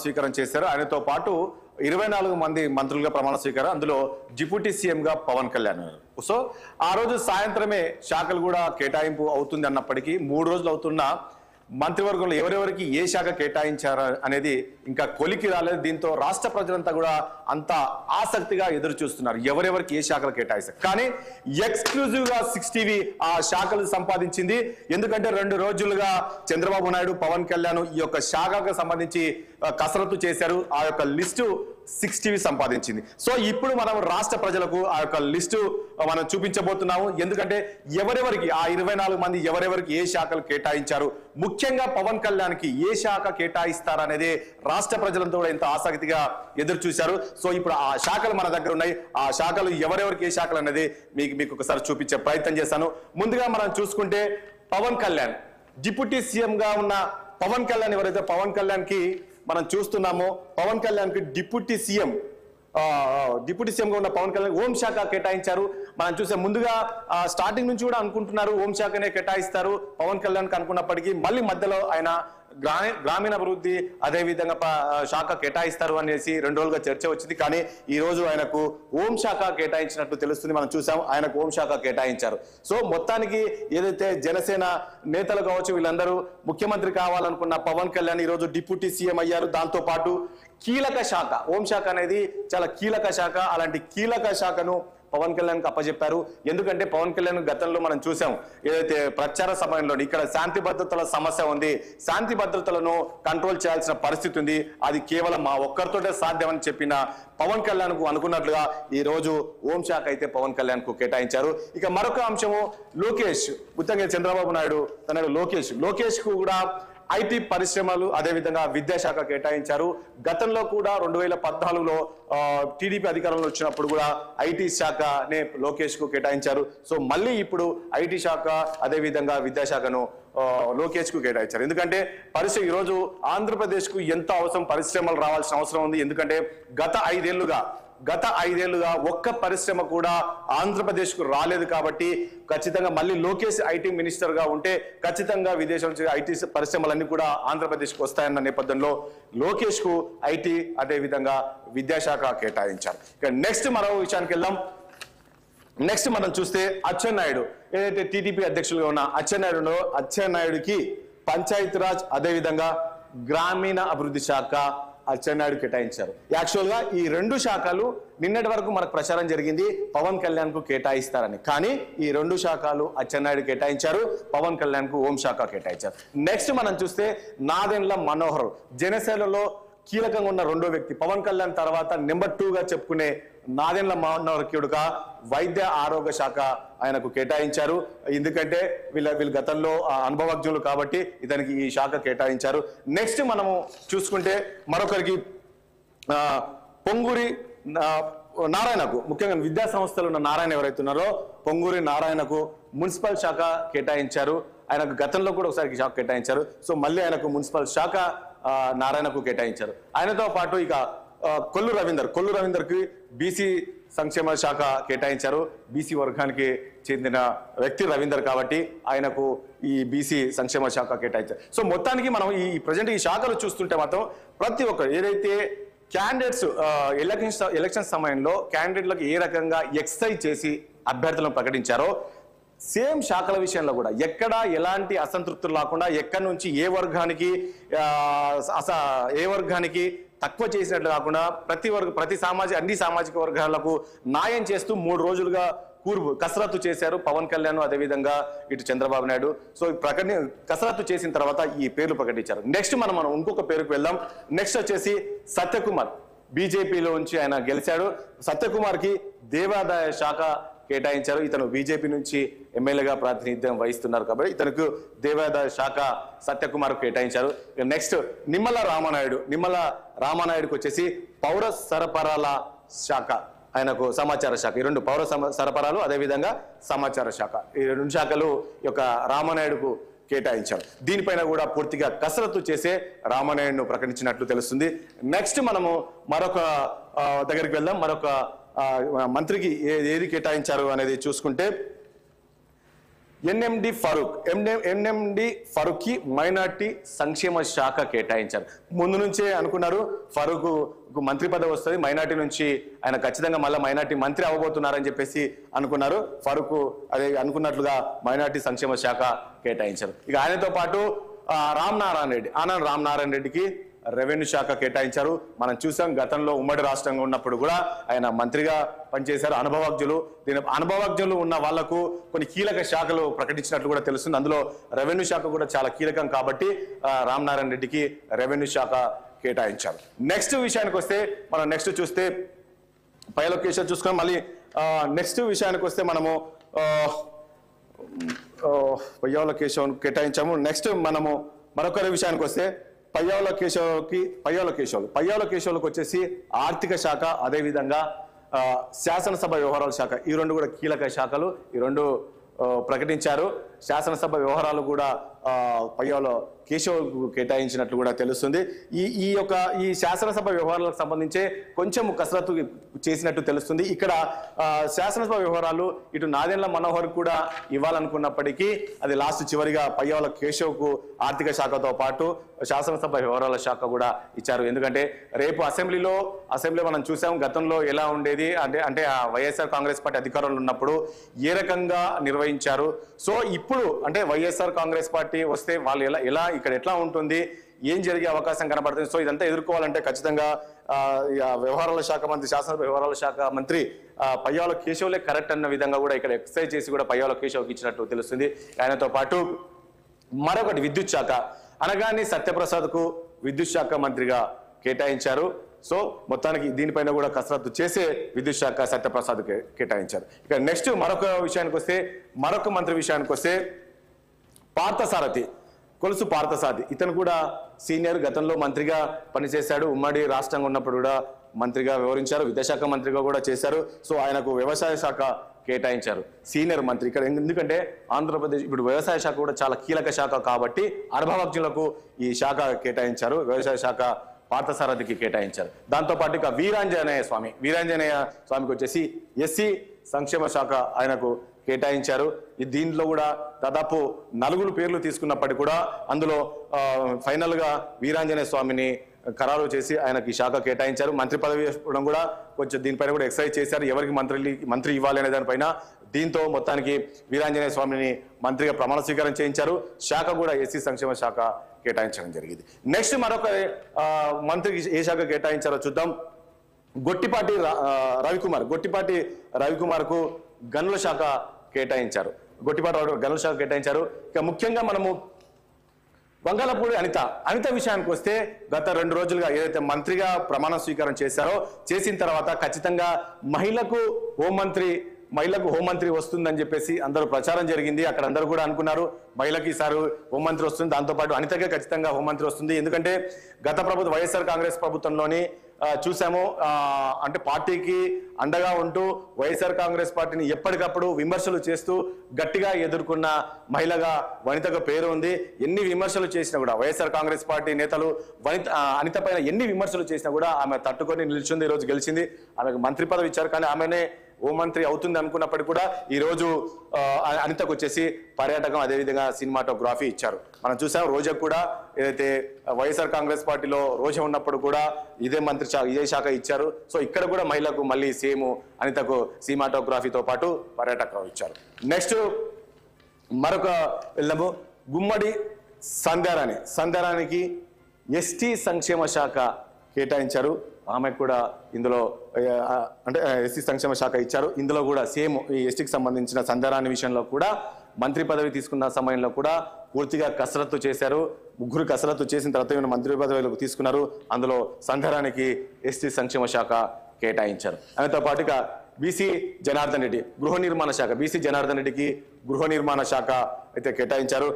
స్వీకారం చేశారు. ఆయనతో పాటు 24 మంది మంత్రులుగా ప్రమాణ స్వీకారం, అందులో డిప్యూటీ సీఎంగా పవన్ కళ్యాణ్. సో ఆ రోజు సాయంత్రమే శాఖలు కూడా కేటాయింపు అవుతుంది అన్నప్పటికీ 3 రోజులు అవుతున్న మంత్రివర్గంలో ఎవరెవరికి ఏ శాఖ కేటాయించారు అనేది ఇంకా కొలికి రాలేదు. దీంతో రాష్ట్ర ప్రజలంతా కూడా అంత ఆసక్తిగా ఎదురు చూస్తున్నారు ఎవరెవరికి ఏ శాఖలు కేటాయిస్తారు. కానీ ఎక్స్క్లూజివ్ గా 6 టీవీ ఆ శాఖలు సంపాదించింది. ఎందుకంటే 2 రోజులుగా చంద్రబాబు నాయుడు, పవన్ కళ్యాణ్ ఈ యొక్క శాఖకు సంబంధించి కసరత్తు చేశారు. ఆ యొక్క లిస్టు 6 టీవీ సంపాదించింది. సో ఇప్పుడు మనం రాష్ట్ర ప్రజలకు ఆ యొక్క లిస్టు మనం చూపించబోతున్నాము. ఎందుకంటే ఎవరెవరికి ఆ 24 మంది ఎవరెవరికి ఏ శాఖలు కేటాయించారు, ముఖ్యంగా పవన్ కళ్యాణ్కి ఏ శాఖ కేటాయిస్తారనేది రాష్ట్ర ప్రజలంతా కూడా ఎంత ఆసక్తిగా ఎదురు చూశారు. సో ఇప్పుడు ఆ శాఖలు మన దగ్గర ఉన్నాయి. ఆ శాఖలు ఎవరెవరికి ఏ శాఖలు అనేది మీకు ఒకసారి చూపించే ప్రయత్నం చేశాను. ముందుగా మనం చూసుకుంటే పవన్ కళ్యాణ్ డిప్యూటీ సీఎం గా ఉన్న పవన్ కళ్యాణ్ ఎవరైతే పవన్ కళ్యాణ్ కి మనం చూస్తున్నామో, పవన్ కళ్యాణ్ కి డిప్యూటీ సీఎం గా ఉన్న పవన్ కళ్యాణ్ హోంశాఖ కేటాయించారు. మనం చూసే ముందుగా స్టార్టింగ్ నుంచి కూడా అనుకుంటున్నారు హోంశాఖనే కేటాయిస్తారు పవన్ కళ్యాణ్ కి అనుకున్నప్పటికీ మళ్ళీ మధ్యలో ఆయన గ్రామీణాభివృద్ధి అదేవిధంగా శాఖ కేటాయిస్తారు అనేసి 2 రోజులుగా చర్చ వచ్చింది. కానీ ఈ రోజు ఆయనకు హోంశాఖ కేటాయించినట్టు తెలుస్తుంది. మనం చూసాం ఆయనకు హోంశాఖ కేటాయించారు. సో మొత్తానికి ఏదైతే జనసేన నేతలు కావచ్చు వీళ్ళందరూ ముఖ్యమంత్రి కావాలనుకున్న పవన్ కళ్యాణ్ ఈ రోజు డిప్యూటీ సీఎం అయ్యారు. దాంతో పాటు కీలక శాఖ హోంశాఖ అనేది చాలా కీలక శాఖ. అలాంటి కీలక శాఖను పవన్ కళ్యాణ్ కి అప్పచెప్పారు. ఎందుకంటే పవన్ కళ్యాణ్ గతంలో మనం చూసాం ఏదైతే ప్రచార సమయంలో ఇక్కడ శాంతి భద్రతల సమస్య ఉంది, శాంతి భద్రతలను కంట్రోల్ చేయాల్సిన పరిస్థితి ఉంది, అది కేవలం మా ఒక్కరితోటే సాధ్యమని చెప్పిన పవన్ కళ్యాణ్ కు అనుకున్నట్లుగా ఈ రోజు హోంశాఖ అయితే పవన్ కళ్యాణ్ కు కేటాయించారు. ఇక మరొక అంశము లోకేష్, ముఖ్యంగా చంద్రబాబు నాయుడు తన లోకేష్ కు కూడా ఐటీ పరిశ్రమలు అదేవిధంగా విద్యాశాఖ కేటాయించారు. గతంలో కూడా 2014లో టీడీపీ అధికారంలో వచ్చినప్పుడు కూడా ఐటీ శాఖనే లోకేష్ కు కేటాయించారు. సో మళ్ళీ ఇప్పుడు ఐటీ శాఖ అదేవిధంగా విద్యాశాఖను లోకేష్ కు కేటాయించారు. ఎందుకంటే ఈరోజు ఆంధ్రప్రదేశ్ కు ఎంత అవసరం, పరిశ్రమలు రావాల్సిన అవసరం ఉంది. ఎందుకంటే గత ఐదేళ్లుగా ఒక్క పరిశ్రమ కూడా ఆంధ్రప్రదేశ్ కు రాలేదు. కాబట్టి ఖచ్చితంగా మళ్ళీ లోకేష్ ఐటీ మినిస్టర్ గా ఉంటే ఖచ్చితంగా విదేశాల నుంచి ఐటీ పరిశ్రమలన్నీ కూడా ఆంధ్రప్రదేశ్ కు వస్తాయన్న నేపథ్యంలో లోకేష్ కు ఐటీ అదేవిధంగా విద్యాశాఖ కేటాయించారు. ఇక నెక్స్ట్ మరో విషయానికి వెళ్దాం. నెక్స్ట్ మనం చూస్తే అచ్చెన్నాయుడు, ఏదైతే టీడీపీ అధ్యక్షులుగా ఉన్న అచ్చెన్నాయుడికి పంచాయతీరాజ్ అదేవిధంగా గ్రామీణ అభివృద్ధి శాఖ అచ్చెన్నాయుడు కేటాయించారు. యాక్చువల్ గా ఈ 2 శాఖలు నిన్నటి వరకు మనకు ప్రచారం జరిగింది పవన్ కళ్యాణ్ కు కేటాయిస్తారని. కానీ ఈ 2 శాఖలు అచ్చెన్నాయుడు కేటాయించారు, పవన్ కళ్యాణ్ కు హోంశాఖ కేటాయించారు. నెక్స్ట్ మనం చూస్తే నాదెండ్ల మనోహర్, జనసేనలో కీలకంగా ఉన్న 2వ వ్యక్తి, పవన్ కళ్యాణ్ తర్వాత నెంబర్ 2 గా చెప్పుకునే నాదెండ్ల మనోహర్కి వైద్య ఆరోగ్య శాఖ ఆయనకు కేటాయించారు. ఎందుకంటే వీళ్ళు గతంలో అనుభవజ్ఞులు కాబట్టి ఇతనికి ఈ శాఖ కేటాయించారు. నెక్స్ట్ మనము చూసుకుంటే మరొకరికి పొంగూరి నారాయణకు, ముఖ్యంగా విద్యా సంస్థలు ఉన్న నారాయణ ఎవరైతే ఉన్నారో పొంగూరి నారాయణకు మున్సిపల్ శాఖ కేటాయించారు. ఆయనకు గతంలో కూడా ఒకసారి శాఖ కేటాయించారు. సో మళ్ళీ ఆయనకు మున్సిపల్ శాఖ నారాయణకు కేటాయించారు. ఆయనతో పాటు ఇక కొల్లు రవీందర్ కి బీసీ సంక్షేమ శాఖ కేటాయించారు. బీసీ వర్గానికి చెందిన వ్యక్తి రవీందర్ కాబట్టి ఆయనకు ఈ బీసీ సంక్షేమ శాఖ కేటాయించారు. సో మొత్తానికి మనం ఈ ప్రజెంట్ ఈ శాఖలు చూస్తుంటే మాత్రం ప్రతి ఒక్కరు ఏదైతే క్యాండిడేట్స్ ఎలక్షన్ సమయంలో క్యాండిడేట్లకు ఏ రకంగా ఎక్సైజ్ చేసి అభ్యర్థులను ప్రకటించారో సేమ్ శాఖల విషయంలో కూడా ఎక్కడ ఎలాంటి అసంతృప్తులు లేకుండా ఎక్కడి నుంచి ఏ వర్గానికి తక్కువ చేసినట్లు కాకుండా అన్ని సామాజిక వర్గాలకు న్యాయం చేస్తూ 3 రోజులుగా కసరత్తు చేశారు పవన్ కళ్యాణ్ అదేవిధంగా ఇటు చంద్రబాబు నాయుడు. సో కసరత్తు చేసిన తర్వాత ఈ పేర్లు ప్రకటించారు. నెక్స్ట్ మనం ఇంకొక పేరుకు వెళ్దాం. నెక్స్ట్ వచ్చేసి సత్యకుమార్, బీజేపీలో నుంచి ఆయన గెలిచాడు. సత్యకుమార్ కి దేవాదాయ శాఖ కేటాయించారు. ఇతను బీజేపీ నుంచి ఎమ్మెల్యేగా ప్రాతినిధ్యం వహిస్తున్నారు కాబట్టి ఇతనికి దేవాదాయ శాఖ సత్యకుమార్ కేటాయించారు. నెక్స్ట్ నిమ్మల రామానాయుడుకి వచ్చేసి పౌర సరఫరాల శాఖ, ఆయనకు సమాచార శాఖ. ఈ 2 పౌర సరఫరాలు అదేవిధంగా సమాచార శాఖ, ఈ 2 శాఖలు యొక్క రామానాయుడుకు కేటాయించారు. దీనిపైన కూడా పూర్తిగా కసరత్తు చేసే రామానాయుడును ప్రకటించినట్లు తెలుస్తుంది. నెక్స్ట్ మనము మరొక దగ్గరికి వెళ్దాం. మరొక మంత్రికి ఏది కేటాయించారు అనేది చూసుకుంటే ఎన్ఎండి ఫరూక్ కి మైనార్టీ సంక్షేమ శాఖ కేటాయించారు. ముందు నుంచే అనుకున్నారు ఫరూక్ మంత్రి పదవి వస్తుంది, మైనార్టీ నుంచి ఆయన ఖచ్చితంగా మళ్ళీ మైనార్టీ మంత్రి అవ్వబోతున్నారని చెప్పేసి అనుకున్నారు. ఫరూక్ అదే అనుకున్నట్లుగా మైనార్టీ సంక్షేమ శాఖ కేటాయించారు. ఇక ఆయనతో పాటు రామనారాయణ రెడ్డికి రెవెన్యూ శాఖ కేటాయించారు. మనం చూసాం గతంలో ఉమ్మడి రాష్ట్రంగా ఉన్నప్పుడు కూడా ఆయన మంత్రిగా పనిచేశారు. అనుభవజ్ఞులు ఉన్న వాళ్లకు కొన్ని కీలక శాఖలు ప్రకటించినట్లు కూడా తెలుస్తుంది. అందులో రెవెన్యూ శాఖ కూడా చాలా కీలకం కాబట్టి రామనారాయణ రెడ్డికి రెవెన్యూ శాఖ కేటాయించారు. నెక్స్ట్ విషయానికి వస్తే మనం నెక్స్ట్ చూస్తే పై లొకేషన్ చూసుకొని మళ్ళీ నెక్స్ట్ విషయానికి వస్తే మనము పయ్యావుల కేశవ్ కేటాయించాము. నెక్స్ట్ మనము మరొకరి విషయానికి వస్తే పయ్యావుల కేశవులకు వచ్చేసి ఆర్థిక శాఖ, అదేవిధంగా శాసనసభ వ్యవహారాల శాఖ, ఈ రెండు కూడా కీలక శాఖలు. ఈ రెండు ప్రకటించారు. శాసనసభ వ్యవహారాలు కూడా పయ్యావుల కేశవ్ కేటాయించినట్లు కూడా తెలుస్తుంది. ఈ శాసనసభ వ్యవహారాలకు సంబంధించే కొంచెం కసరత్తు చేసినట్టు తెలుస్తుంది. ఇక్కడ శాసనసభ వ్యవహారాలు ఇటు నాదెండ్ల మనోహర్ కూడా ఇవ్వాలనుకున్నప్పటికీ అది లాస్ట్ చివరిగా పయ్యావుల కేశవ్కు ఆర్థిక శాఖతో పాటు శాసనసభ వ్యవహారాల శాఖ కూడా ఇచ్చారు. ఎందుకంటే రేపు అసెంబ్లీలో మనం చూసాం గతంలో ఎలా ఉండేది అంటే వైఎస్ఆర్ కాంగ్రెస్ పార్టీ అధికారంలో ఉన్నప్పుడు ఏ రకంగా నిర్వహించారు. సో ఇప్పుడు అంటే వైఎస్ఆర్ కాంగ్రెస్ పార్టీ వస్తే వాళ్ళు ఎలా ఇక్కడ ఎట్లా ఉంటుంది, ఏం జరిగే అవకాశం కనబడుతుంది. సో ఇదంతా ఎదుర్కోవాలంటే ఖచ్చితంగా వ్యవహారాల శాఖ మంత్రి, శాసనసభ వ్యవహారాల శాఖ మంత్రి పయ్యావుల కేశవ్లే కరెక్ట్ అన్న విధంగా కూడా ఇక్కడ ఎక్సర్సైజ్ చేసి కూడా పయ్యావుల కేశవ్కి ఇచ్చినట్టు తెలుస్తుంది. ఆయనతో పాటు మరొకటి విద్యుత్ శాఖ అనగానే సత్యప్రసాద్కు విద్యుత్ శాఖ మంత్రిగా కేటాయించారు. సో మొత్తానికి దీనిపైన కూడా కసరత్తు చేసే విద్యుత్ శాఖ సత్యప్రసాద్ కేటాయించారు. ఇక నెక్స్ట్ మరొక మంత్రి విషయానికి వస్తే కొలుసు పార్థసారథి, ఇతను కూడా సీనియర్, గతంలో మంత్రిగా పనిచేశాడు. ఉమ్మడి రాష్ట్రంగా ఉన్నప్పుడు కూడా మంత్రిగా వ్యవహరించారు, విద్యాశాఖ మంత్రిగా కూడా చేశారు. సో ఆయనకు వ్యవసాయ శాఖ కేటాయించారు, సీనియర్ మంత్రి. ఇక్కడ ఎందుకంటే ఆంధ్రప్రదేశ్ ఇప్పుడు వ్యవసాయ శాఖ కూడా చాలా కీలక శాఖ కాబట్టి అనుభవజ్ఞులకు ఈ శాఖ కేటాయించారు. వ్యవసాయ శాఖ పార్థసారథికి కేటాయించారు. దాంతోపాటు ఇక వీరాంజనేయ స్వామికి వచ్చేసి ఎస్సీ సంక్షేమ శాఖ ఆయనకు కేటాయించారు. దీంట్లో కూడా దాదాపు 4 పేర్లు తీసుకున్నప్పటికీ కూడా అందులో ఫైనల్ గా వీరాంజనేయ స్వామిని ఖరారు చేసి ఆయనకి శాఖ కేటాయించారు. మంత్రి పదవి ఇవ్వడం కూడా కొంచెం దీనిపైన కూడా ఎక్సర్సైజ్ చేశారు, ఎవరికి మంత్రి ఇవ్వాలి అనే దానిపైన. దీంతో మొత్తానికి వీరాంజనేయ స్వామిని మంత్రిగా ప్రమాణ స్వీకారం చేయించారు. శాఖ కూడా ఎస్సీ సంక్షేమ శాఖ కేటాయించడం జరిగింది. నెక్స్ట్ మరొక మంత్రికి ఏ శాఖ కేటాయించారో చూద్దాం. గొట్టిపాటి రవికుమార్ కు గనుల శాఖ కేటాయించారు. గనుల శాఖ కేటాయించారు. ఇక ముఖ్యంగా మనము వంగలపూడి అనిత విషయానికి వస్తే గత 2 రోజులుగా ఏదైతే మంత్రిగా ప్రమాణ స్వీకారం చేసిన తర్వాత ఖచ్చితంగా మహిళకు హోంమంత్రి వస్తుందని చెప్పేసి అందరూ ప్రచారం జరిగింది. అక్కడ అందరూ కూడా అనుకున్నారు మహిళకి ఈసారి హోంమంత్రి వస్తుంది, దాంతోపాటు అనితకే ఖచ్చితంగా హోంమంత్రి వస్తుంది. ఎందుకంటే గత ప్రభుత్వం వైఎస్ఆర్ కాంగ్రెస్ ప్రభుత్వంలోని చూసాము అంటే పార్టీకి అండగా ఉంటూ వైఎస్ఆర్ కాంగ్రెస్ పార్టీని ఎప్పటికప్పుడు విమర్శలు చేస్తూ గట్టిగా ఎదుర్కొన్న మహిళగా వనితకు పేరు ఉంది. ఎన్ని విమర్శలు చేసినా కూడా వైఎస్ఆర్ కాంగ్రెస్ పార్టీ నేతలు అనిత పైన ఎన్ని విమర్శలు చేసినా కూడా ఆమె తట్టుకొని నిలిచింది, ఈరోజు గెలిచింది. ఆమెకు మంత్రి పదవి ఇచ్చారు, కానీ ఆమెనే హోంమంత్రి అవుతుంది అనుకున్నప్పటికీ కూడా ఈ రోజు అనితకు వచ్చేసి పర్యాటకం, అదేవిధంగా సినిమాటోగ్రఫీ ఇచ్చారు. మనం చూసాం రోజాకు కూడా ఏదైతే వైఎస్ఆర్ కాంగ్రెస్ పార్టీలో రోజా ఉన్నప్పుడు కూడా ఇదే శాఖ ఇచ్చారు. సో ఇక్కడ కూడా మహిళకు మళ్ళీ సేమ్ అనితకు సినిమాటోగ్రఫీతో పాటు పర్యాటకం ఇచ్చారు. నెక్స్ట్ మరొక వెళ్ళము గుమ్మడి సంధ్యారానికి ఎస్టీ సంక్షేమ శాఖ కేటాయించారు. ఆమెకు కూడా ఇందులో అంటే ఎస్సీ సంక్షేమ శాఖ ఇచ్చారు. ఇందులో కూడా సేమ్ ఈ ఎస్టీకి సంబంధించిన సంధ్యారాణి విషయంలో కూడా మంత్రి పదవి తీసుకున్న సమయంలో కూడా పూర్తిగా కసరత్తు చేశారు. 3 కసరత్తు చేసిన తర్వాత మంత్రి పదవిలోకి తీసుకున్నారు. అందులో సంధ్యారానికి ఎస్టీ సంక్షేమ శాఖ కేటాయించారు. దానితో పాటుగా బీసీ జనార్దన్ రెడ్డికి గృహ నిర్మాణ శాఖ అయితే కేటాయించారు.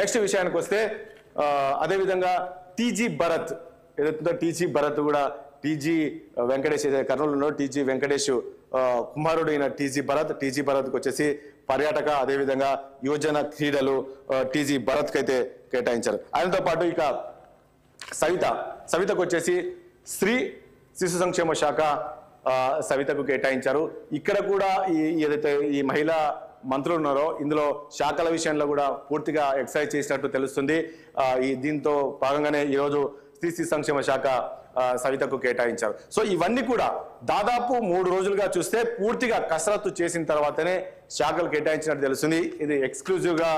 నెక్స్ట్ విషయానికి వస్తే అదేవిధంగా టీజీ భరత్ ఏదైతుందో టీజీ భరత్ కూడా వెంకటేష్ కర్నూలులో టీజీ వెంకటేష్ కుమారుడు అయిన టీజీ భరత్కి వచ్చేసి పర్యాటక, అదేవిధంగా యువజన క్రీడలు టీజీ భరత్కి అయితే కేటాయించారు. ఆయనతో పాటు ఇక సవితకు వచ్చేసి స్త్రీ శిశు సంక్షేమ శాఖ సవితకు కేటాయించారు. ఇక్కడ కూడా ఏదైతే ఈ మహిళా మంత్రులు ఉన్నారో ఇందులో శాఖల విషయంలో కూడా పూర్తిగా ఎక్సైజ్ చేసినట్టు తెలుస్తుంది. దీంతో భాగంగానే ఈరోజు స్త్రీ సంక్షేమ శాఖ సవితకు కేటాయించారు. సో ఇవన్నీ కూడా దాదాపు 3 రోజులుగా చూస్తే పూర్తిగా కసరత్తు చేసిన తర్వాతనే శాఖలు కేటాయించినట్టు తెలుస్తుంది. ఇది ఎక్స్క్లూజివ్ గా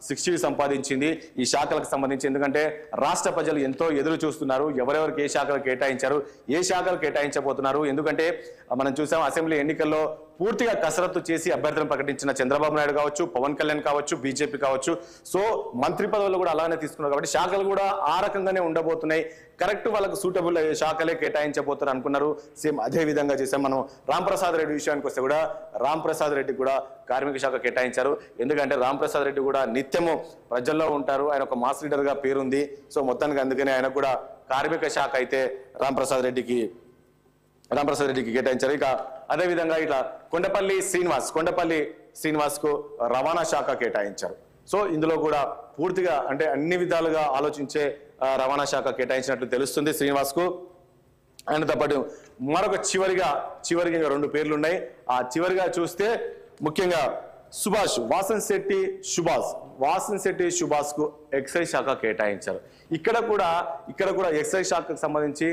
60 సంపాదించింది ఈ శాఖలకు సంబంధించి. ఎందుకంటే రాష్ట్ర ప్రజలు ఎంతో ఎదురు చూస్తున్నారు, ఎవరెవరికి ఏ శాఖలు కేటాయించారు, ఏ శాఖలు కేటాయించబోతున్నారు. ఎందుకంటే మనం చూసాం అసెంబ్లీ ఎన్నికల్లో పూర్తిగా కసరత్తు చేసి అభ్యర్థులను ప్రకటించిన చంద్రబాబు నాయుడు కావచ్చు, పవన్ కళ్యాణ్ కావచ్చు, బీజేపీ కావచ్చు. సో మంత్రి పదవులు కూడా అలానే తీసుకున్నారు కాబట్టి శాఖలు కూడా ఆ రకంగానే ఉండబోతున్నాయి. కరెక్ట్ వాళ్ళకు సూటబుల్ శాఖలే కేటాయించబోతారు అనుకున్నారు. సేమ్ అదే విధంగా చేసాం. మనం రాంప్రసాద్ రెడ్డి విషయానికి వస్తే కూడా రాంప్రసాద్ రెడ్డి కూడా కార్మిక శాఖ కేటాయించారు. ఎందుకంటే రాంప్రసాద్ రెడ్డి కూడా నిత్యము ప్రజల్లో ఉంటారు, ఆయన ఒక మాస్ లీడర్ గా పేరుంది. సో మొత్తానికి అందుకనే ఆయన కూడా కార్మిక శాఖ అయితే రాంప్రసాద్ రెడ్డికి కేటాయించారు. ఇక అదే విధంగా ఇట్లా కొండపల్లి శ్రీనివాస్ కు రవాణా శాఖ కేటాయించారు. సో ఇందులో కూడా పూర్తిగా అంటే అన్ని విధాలుగా ఆలోచించే రవాణా శాఖ కేటాయించినట్లు తెలుస్తుంది శ్రీనివాస్ కు. ఆయనతో పాటు మరొక చివరిగా 2 పేర్లు ఉన్నాయి. ఆ చివరిగా చూస్తే ముఖ్యంగా వాసన్ శెట్టి సుభాష్ కు ఎక్సైజ్ శాఖ కేటాయించారు. ఇక్కడ కూడా ఎక్సైజ్ శాఖకు సంబంధించి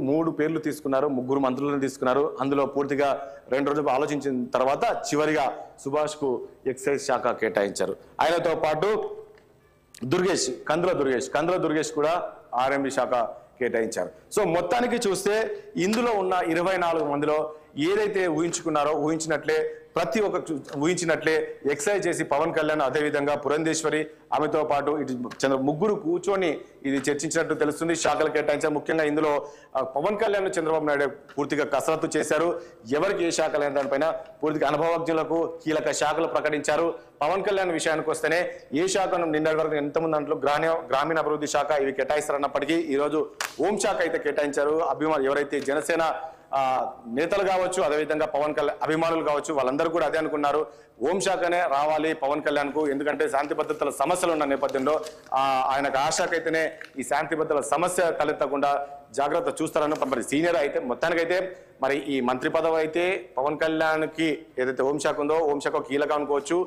మూడు పేర్లు తీసుకున్నారు, 3 మంత్రులను తీసుకున్నారు. అందులో పూర్తిగా 2 రోజులు ఆలోచించిన తర్వాత చివరిగా సుభాష్ కు ఎక్సైజ్ శాఖ కేటాయించారు. ఆయనతో పాటు కందుల దుర్గేష్ కూడా ఆర్ఎంబి శాఖ కేటాయించారు. సో మొత్తానికి చూస్తే ఇందులో ఉన్న 24 మందిలో ఏదైతే ఊహించినట్లే ఎక్సైజ్ చేసి పవన్ కళ్యాణ్, అదేవిధంగా పురంధేశ్వరి, ఆమెతో పాటు ఇటు ముగ్గురు కూర్చొని ఇది చర్చించినట్టు తెలుస్తుంది. శాఖలు కేటాయించారు. ముఖ్యంగా ఇందులో పవన్ కళ్యాణ్, చంద్రబాబు నాయుడు పూర్తిగా కసరత్తు చేశారు. ఎవరికి ఏ శాఖలు అయిన దానిపైన పూర్తిగా అనుభవజ్ఞులకు కీలక శాఖలు ప్రకటించారు. పవన్ కళ్యాణ్ విషయానికి వస్తేనే ఏ శాఖను నిన్నటి వరకు ఎంతమంది దాంట్లో గ్రామీణ అభివృద్ధి శాఖ ఇవి కేటాయిస్తారన్నప్పటికీ ఈరోజు హోంశాఖ అయితే కేటాయించారు. ఎవరైతే జనసేన నేతలు కావచ్చు, అదేవిధంగా పవన్ కళ్యాణ్ అభిమానులు కావచ్చు, వాళ్ళందరూ కూడా అదే అనుకున్నారు, హోంశాఖనే రావాలి పవన్ కళ్యాణ్ కు. ఎందుకంటే శాంతి భద్రతల సమస్యలు ఉన్న నేపథ్యంలో ఆయనకు ఆ శాఖ అయితేనే ఈ శాంతి భద్రతల సమస్య తలెత్తకుండా జాగ్రత్త చూస్తారని మరి సీనియర్ అయితే మొత్తానికైతే మరి ఈ మంత్రి పదవి అయితే పవన్ కళ్యాణ్ కి ఏదైతే హోంశాఖ ఉందో హోంశాఖ కీలకం అనుకోవచ్చు.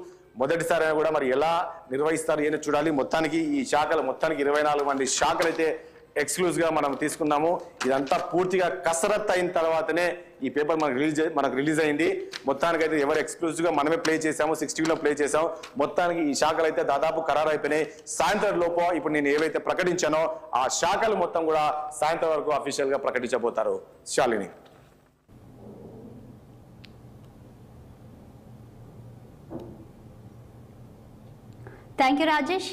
మొదటిసారి కూడా మరి ఎలా నిర్వహిస్తారు ఏదో చూడాలి. మొత్తానికి ఈ శాఖలు 24 మంది శాఖలు అయితే ఎక్స్క్లూజివ్ గా మనం తీసుకున్నాము. ఇదంతా పూర్తిగా కసరత్ అయిన తర్వాతనే ఈ పేపర్ మనకు రిలీజ్ అయింది. మొత్తానికైతే ఎవరు ఎక్స్క్లూజివ్ గా మనమే ప్లే చేసాము, 60లో ప్లే చేసాము. మొత్తానికి ఈ శాఖలు అయితే దాదాపు ఖరారు అయిపోయినాయి. సాయంత్రం లోపు ఇప్పుడు నేను ఏవైతే ప్రకటించానో ఆ శాఖలు మొత్తం కూడా సాయంత్రం వరకు అఫీషియల్ గా ప్రకటించబోతారు. శాలిని. Thank you Rajesh.